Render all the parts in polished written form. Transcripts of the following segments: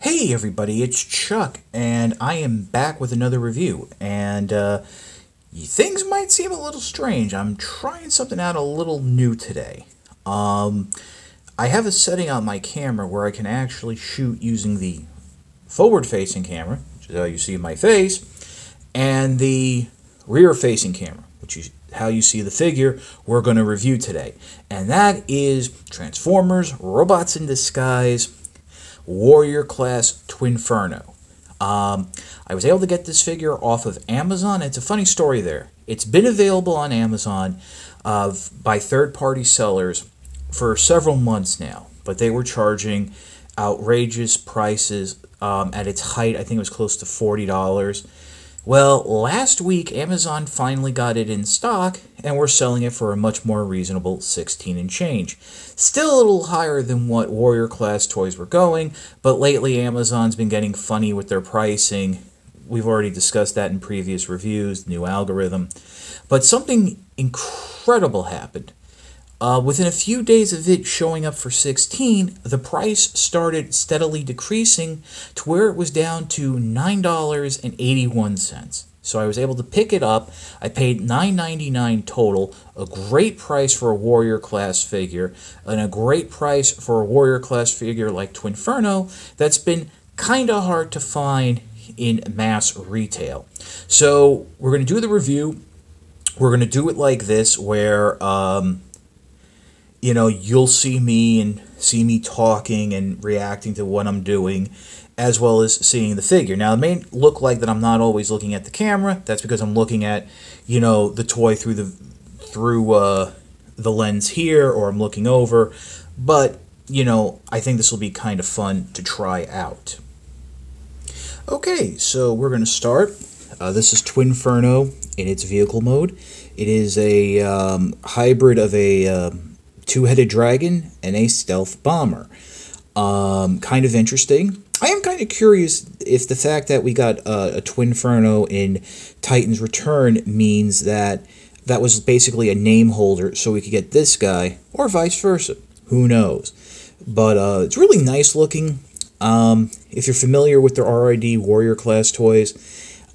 Hey everybody, it's Chuck, and I am back with another review. And things might seem a little strange. I'm trying something out a little new today. I have a setting on my camera where I can actually shoot using the forward-facing camera, which is how you see my face, and the rear-facing camera, which is how you see the figure we're going to review today. And that is Transformers Robots in Disguise Warrior Class Twinferno. I was able to get this figure off of Amazon. It's a funny story there. It's been available on Amazon by third-party sellers for several months now, but they were charging outrageous prices. At its height, I think it was close to $40. Well, last week, Amazon finally got it in stock, and we're selling it for a much more reasonable 16 and change. Still a little higher than what Warrior Class toys were going, but lately Amazon's been getting funny with their pricing. We've already discussed that in previous reviews, new algorithm. But something incredible happened. Within a few days of it showing up for 16, the price started steadily decreasing to where it was down to $9.81. So I was able to pick it up. I paid $9.99 total, a great price for a Warrior Class figure, and a great price for a Warrior Class figure like Twinferno that's been kind of hard to find in mass retail. So we're going to do the review. We're going to do it like this, where you'll see me talking and reacting to what I'm doing, as well as seeing the figure. Now, it may look like that I'm not always looking at the camera. That's because I'm looking at, the toy through the lens here, or I'm looking over. But, I think this will be kind of fun to try out. Okay, so we're going to start. This is Twinferno in its vehicle mode. It is a hybrid of a two-headed dragon and a stealth bomber. Kind of interesting. I am kind of curious if the fact that we got a Twinferno in Titan's Return means that that was basically a name holder so we could get this guy, or vice versa. Who knows? But it's really nice looking. If you're familiar with the RID Warrior Class toys,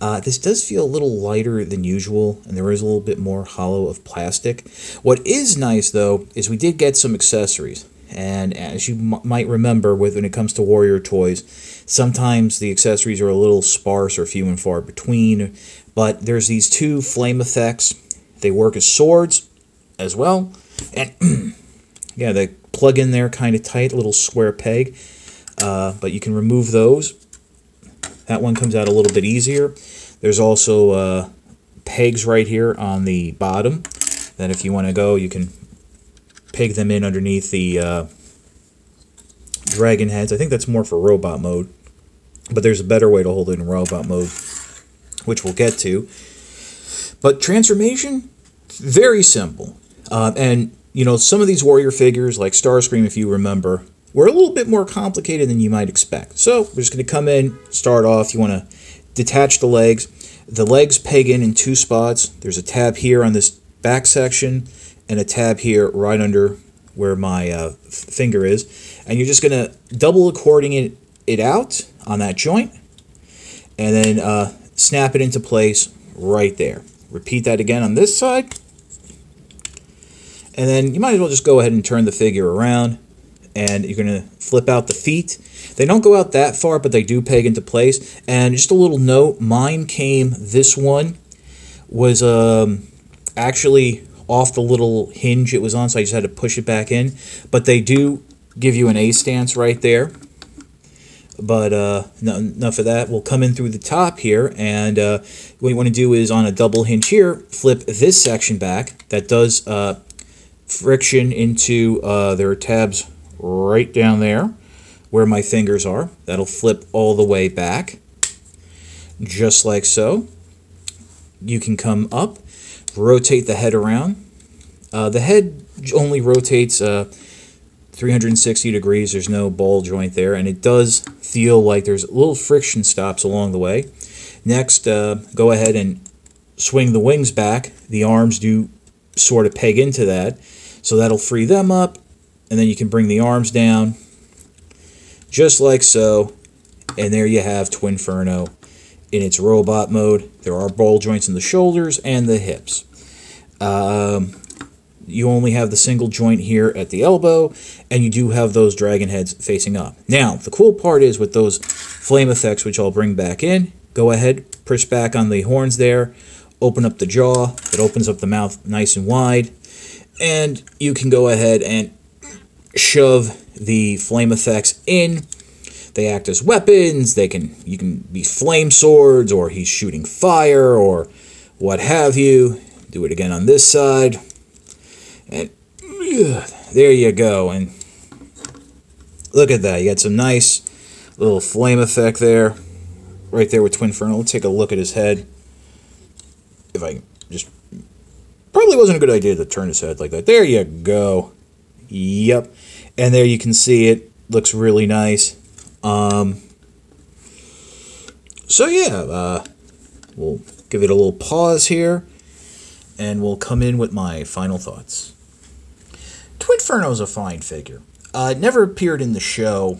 this does feel a little lighter than usual, and there is a little bit more hollow of plastic. What is nice, though, is we did get some accessories. And as you might remember, when it comes to Warrior toys, sometimes the accessories are a little sparse or few and far between. But there's these two flame effects. They work as swords as well. And yeah, they plug in there kind of tight, little square peg. But you can remove those. That one comes out a little bit easier. There's also pegs right here on the bottom that if you want to go, you can peg them in underneath the dragon heads. I think that's more for robot mode, but there's a better way to hold it in robot mode, which we'll get to. But transformation, very simple. And, some of these Warrior figures, like Starscream, if you remember, were a little bit more complicated than you might expect. So we're just going to come in, start off. You want to detach the legs. The legs peg in two spots. There's a tab here on this back section and a tab here right under where my finger is. And you're just going to double according it out on that joint and then snap it into place right there. Repeat that again on this side. And then you might as well just go ahead and turn the figure around. And you're going to flip out the feet. They don't go out that far, but they do peg into place. And just a little note, this one was actually off the little hinge it was on, so I just had to push it back in. But they do give you an A stance right there. But enough of that. We'll come in through the top here, and what you want to do is on a double hinge here, flip this section back. That does friction into their tabs right down there where my fingers are. That'll flip all the way back, just like so. You can come up, rotate the head around. The head only rotates 360 degrees. There's no ball joint there, and it does feel like there's little friction stops along the way. Next, go ahead and swing the wings back. The arms do sort of peg into that, so that'll free them up. And then you can bring the arms down, just like so, And there you have Twinferno in its robot mode. There are ball joints in the shoulders and the hips. You only have the single joint here at the elbow, and you do have those dragon heads facing up. Now, the cool part is with those flame effects, which I'll bring back in, go ahead, push back on the horns there, open up the jaw, it opens up the mouth nice and wide, and you can go ahead and shove the flame effects in. They act as weapons. You can be flame swords, or he's shooting fire, or what have you. Do it again on this side. And there you go. And look at that. You got some nice little flame effect there. Right there with Twinferno. Let's take a look at his head. If I just... Probably wasn't a good idea to turn his head like that. There you go. Yep. And there you can see it. Looks really nice. So yeah, we'll give it a little pause here, and we'll come in with my final thoughts. Twinferno's a fine figure. It never appeared in the show.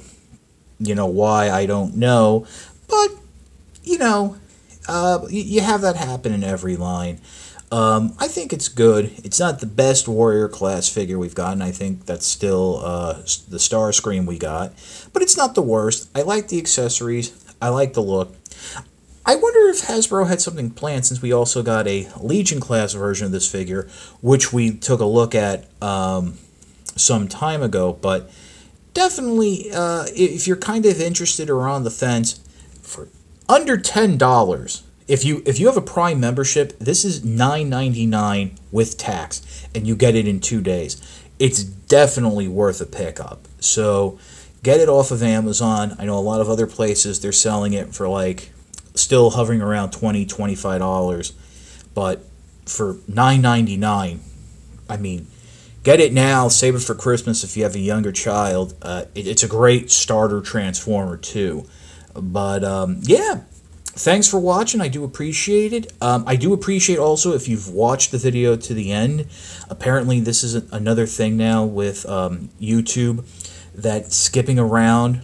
You know why, I don't know. But, you know, you have that happen in every line. I think it's good. It's not the best warrior class figure we've gotten. I think that's still the Starscream we got. But it's not the worst. I like the accessories. I like the look. I wonder if Hasbro had something planned, since we also got a Legion class version of this figure, which we took a look at some time ago. But definitely, if you're kind of interested or on the fence, for under $10, if you have a Prime membership, this is $9.99 with tax, and you get it in 2 days. It's definitely worth a pickup. So get it off of Amazon. I know a lot of other places they're selling it for like still hovering around $20, $25, but for $9.99, I mean, get it now, save it for Christmas if you have a younger child. It's a great starter Transformer too. But yeah, thanks for watching. I do appreciate it. I do appreciate also if you've watched the video to the end. Apparently this is another thing now with YouTube, that skipping around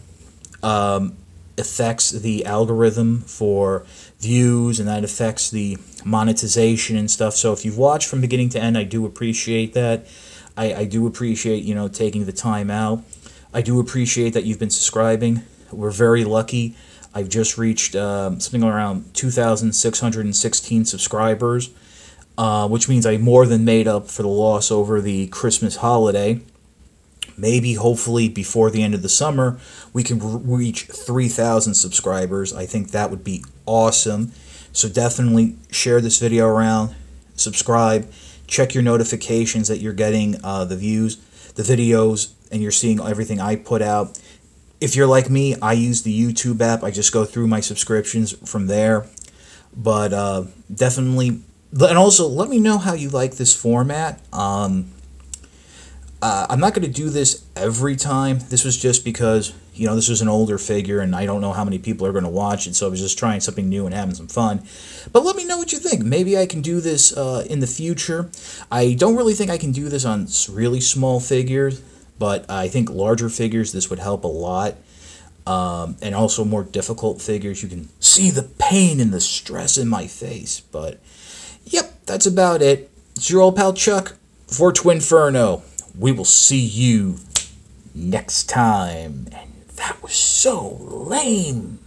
affects the algorithm for views, and that affects the monetization and stuff. So if you've watched from beginning to end, I do appreciate that. I do appreciate, you know, taking the time out. I do appreciate that you've been subscribing. We're very lucky. I've just reached something around 2,616 subscribers, which means I more than made up for the loss over the Christmas holiday. Maybe, hopefully, before the end of the summer, we can reach 3,000 subscribers. I think that would be awesome. So definitely share this video around, subscribe, check your notifications that you're getting the views, the videos, and you're seeing everything I put out. If you're like me, I use the YouTube app. I just go through my subscriptions from there. But definitely, and also let me know how you like this format. I'm not going to do this every time. This was just because, you know, this was an older figure, and I don't know how many people are going to watch it, so I was just trying something new and having some fun. But let me know what you think. Maybe I can do this in the future. I don't really think I can do this on really small figures, but I think larger figures, this would help a lot. And also more difficult figures. You can see the pain and the stress in my face. But, yep, that's about it. It's your old pal Chuck for Twinferno. We will see you next time. And that was so lame.